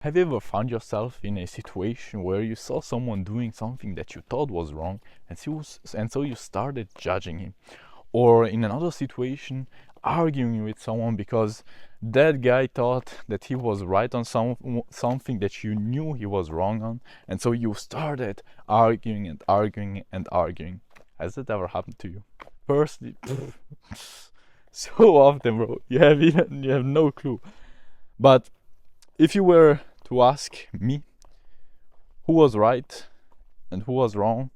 Have you ever found yourself in a situation where you saw someone doing something that you thought was wrong, and so you started judging him? Or in another situation, arguing with someone because that guy thought that he was right on something that you knew he was wrong on, and so you started arguing and arguing and arguing. Has that ever happened to you? Personally, so often, bro. You have no clue. But if you were to ask me who was right and who was wrong,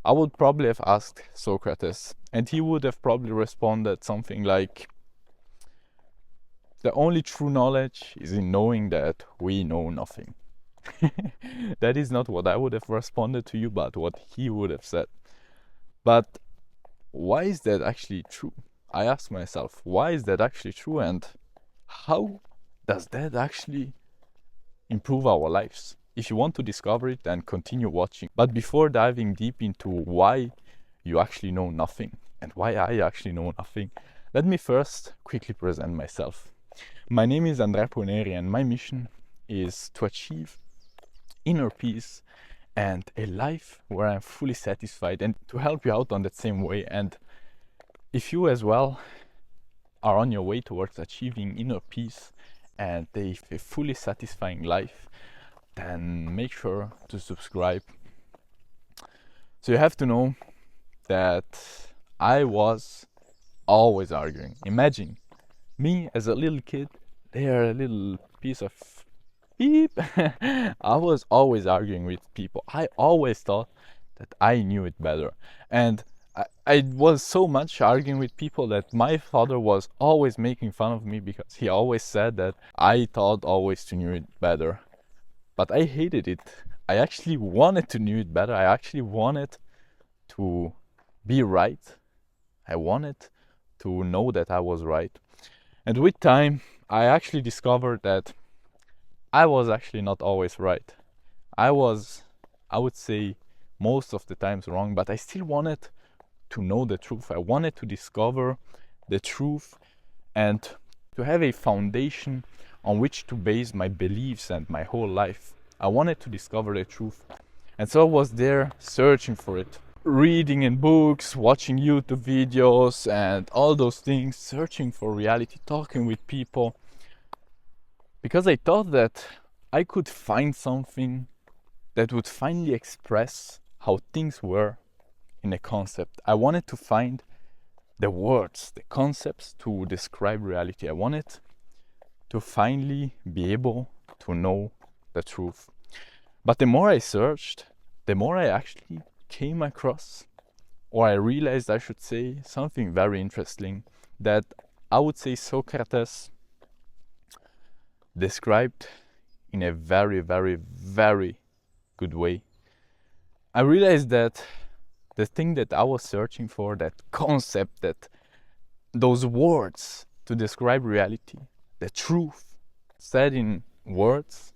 I would probably have asked Socrates, and he would have probably responded something like, the only true knowledge is in knowing that we know nothing. That is not what I would have responded to you, but what he would have said. But why is that actually true? I ask myself, why is that actually true, and how does that actually improve our lives? If you want to discover it, then continue watching. But before diving deep into why you actually know nothing and why I actually know nothing, let me first quickly present myself. My name is Andrea Poneri, and my mission is to achieve inner peace and a life where I'm fully satisfied, and to help you out on that same way. And if you as well are on your way towards achieving inner peace and a fully satisfying life, then make sure to subscribe. So you have to know that I was always arguing. Imagine me as a little kid, there a little piece of beep. I was always arguing with people. I always thought that I knew it better. And I was so much arguing with people that my father was always making fun of me because he always said that I thought always to knew it better. But I hated it. I actually wanted to know it better. I actually wanted to be right. I wanted to know that I was right. And with time, I actually discovered that I was actually not always right. I would say, most of the times wrong, but I still wanted to know the truth. I wanted to discover the truth and to have a foundation on which to base my beliefs and my whole life. I wanted to discover the truth. And so I was there searching for it, reading in books, watching YouTube videos and all those things, searching for reality, talking with people, because I thought that I could find something that would finally express how things were in a concept. I wanted to find the words, the concepts to describe reality. I wanted to finally be able to know the truth. But the more I searched, the more I actually came across, or I realized, I should say, something very interesting that I would say Socrates described in a very, very, very good way. I realized that the thing that I was searching for, that concept, that those words to describe reality, the truth said in words,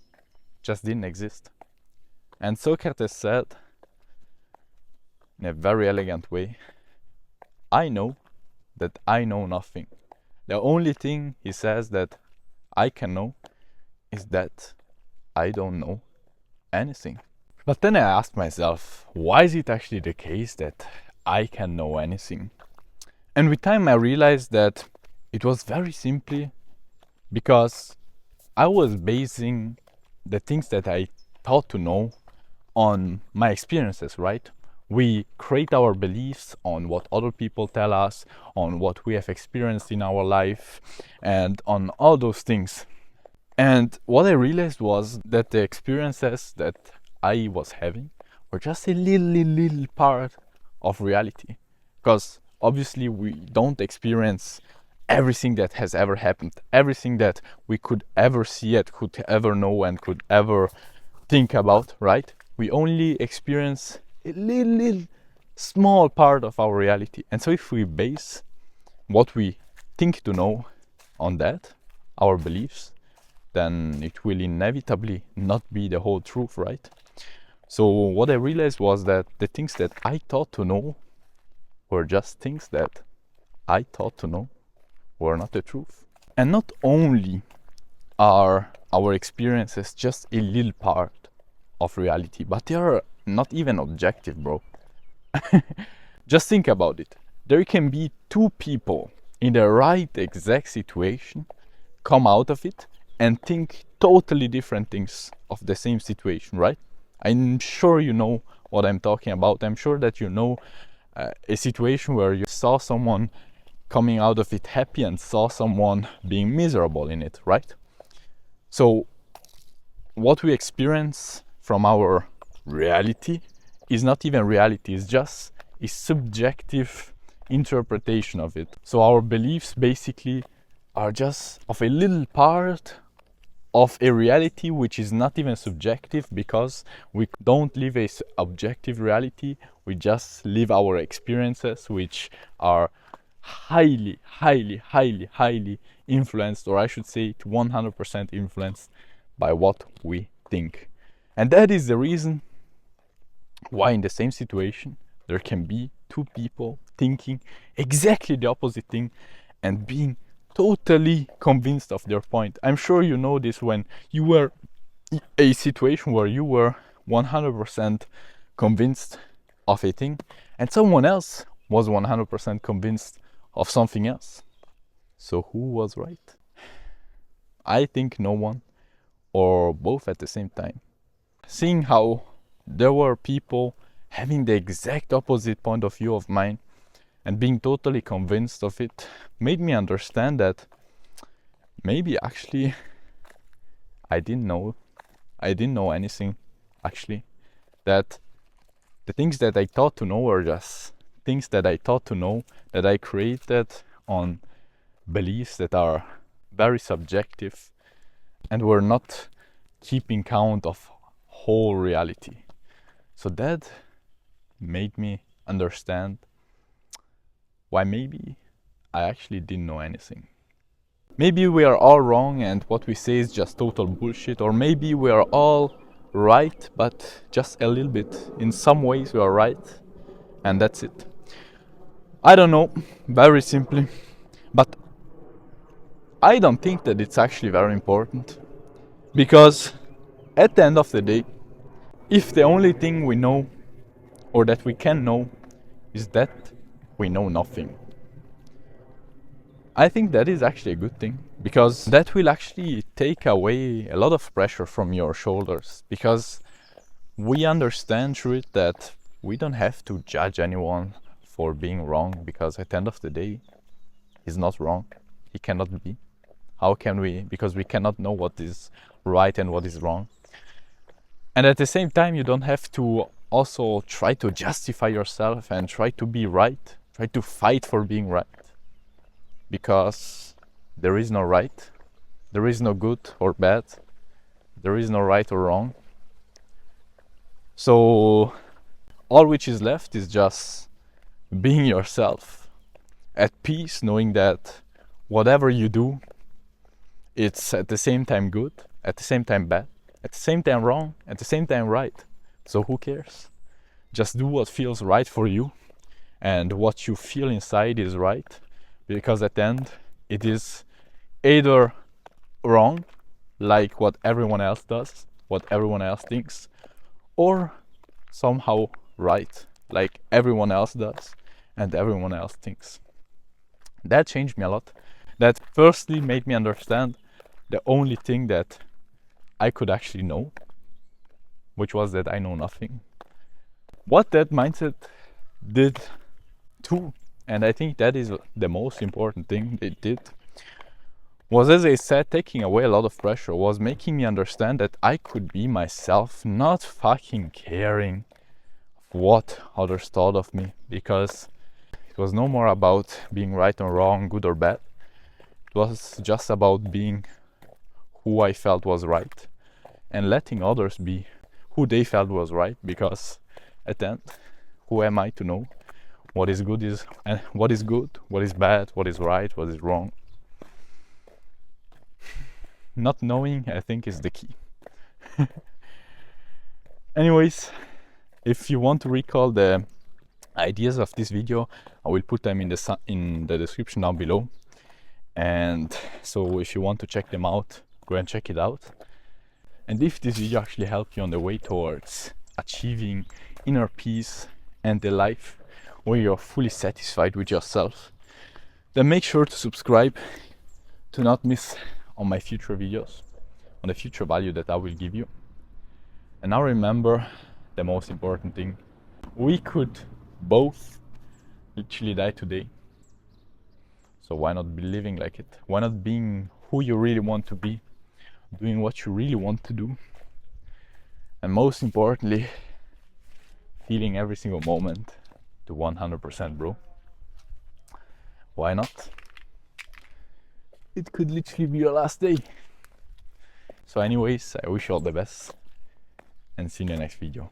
just didn't exist. And Socrates said in a very elegant way, I know that I know nothing. The only thing, he says, that I can know is that I don't know anything. But then I asked myself, why is it actually the case that I can know anything? And with time I realized that it was very simply because I was basing the things that I thought to know on my experiences, right? We create our beliefs on what other people tell us, on what we have experienced in our life, and on all those things. And what I realized was that the experiences that I was having were just a little part of reality. Because obviously we don't experience everything that has ever happened, everything that we could ever see and could ever know and could ever think about, right? We only experience a little small part of our reality. And so if we base what we think to know on that, our beliefs, then it will inevitably not be the whole truth, right? So what I realized was that the things that I thought to know were just things that I thought to know were not the truth. And not only are our experience is just a little part of reality, but they are not even objective, bro. Just think about it. There can be two people in the right exact situation, come out of it, and think totally different things of the same situation, right? I'm sure you know what I'm talking about. I'm sure that you know a situation where you saw someone coming out of it happy and saw someone being miserable in it, right? So what we experience from our reality is not even reality, it's just a subjective interpretation of it. So our beliefs basically are just of a little part of a reality which is not even subjective, because we don't live a objective reality, we just live our experiences, which are highly influenced, or I should say 100% influenced by what we think. And that is the reason why in the same situation there can be two people thinking exactly the opposite thing and being totally convinced of their point. I'm sure you know this when you were in a situation where you were 100% convinced of a thing and someone else was 100% convinced of something else. So who was right? I think no one, or both at the same time. Seeing how there were people having the exact opposite point of view of mine and being totally convinced of it made me understand that maybe actually I didn't know anything, actually. That the things that I thought to know were just things that I thought to know, that I created on beliefs that are very subjective and were not keeping count of whole reality. So that made me understand why maybe I actually didn't know anything. Maybe we are all wrong and what we say is just total bullshit, or maybe we are all right, but just a little bit. In some ways we are right, and that's it. I don't know, very simply, but I don't think that it's actually very important, because at the end of the day, if the only thing we know or that we can know is that we know nothing, I think that is actually a good thing, because that will actually take away a lot of pressure from your shoulders, because we understand through it that we don't have to judge anyone for being wrong, because at the end of the day, he's not wrong. He cannot be. How can we? Because we cannot know what is right and what is wrong. And at the same time, you don't have to also try to justify yourself and try to be right, try to fight for being right. Because there is no right, there is no good or bad, there is no right or wrong. So all which is left is just being yourself, at peace, knowing that whatever you do, it's at the same time good, at the same time bad, at the same time wrong, at the same time right. So who cares? Just do what feels right for you, and what you feel inside is right, because at the end it is either wrong, like what everyone else does, what everyone else thinks, or somehow right, like everyone else does and everyone else thinks. That changed me a lot. That firstly made me understand the only thing that I could actually know, which was that I know nothing. What that mindset did too, and I think that is the most important thing it did, was, as I said, taking away a lot of pressure, was making me understand that I could be myself, not fucking caring what others thought of me, because it was no more about being right or wrong, good or bad. It was just about being who I felt was right and letting others be who they felt was right, because at the end, who am I to know what is good, what is bad, what is right, what is wrong? Not knowing, I think, is the key. Anyways, if you want to recall the ideas of this video, I will put them in the description down below. And so if you want to check them out, Go and check it out. And if this video actually helped you on the way towards achieving inner peace and the life where you're fully satisfied with yourself, then make sure to subscribe to not miss on my future videos, on the future value that I will give you. And now remember the most important thing: we could both literally die today. So why not be living like it? Why not being who you really want to be, doing what you really want to do, and most importantly, feeling every single moment to 100%, bro. Why not? It could literally be your last day. So anyways, I wish you all the best and see you in the next video.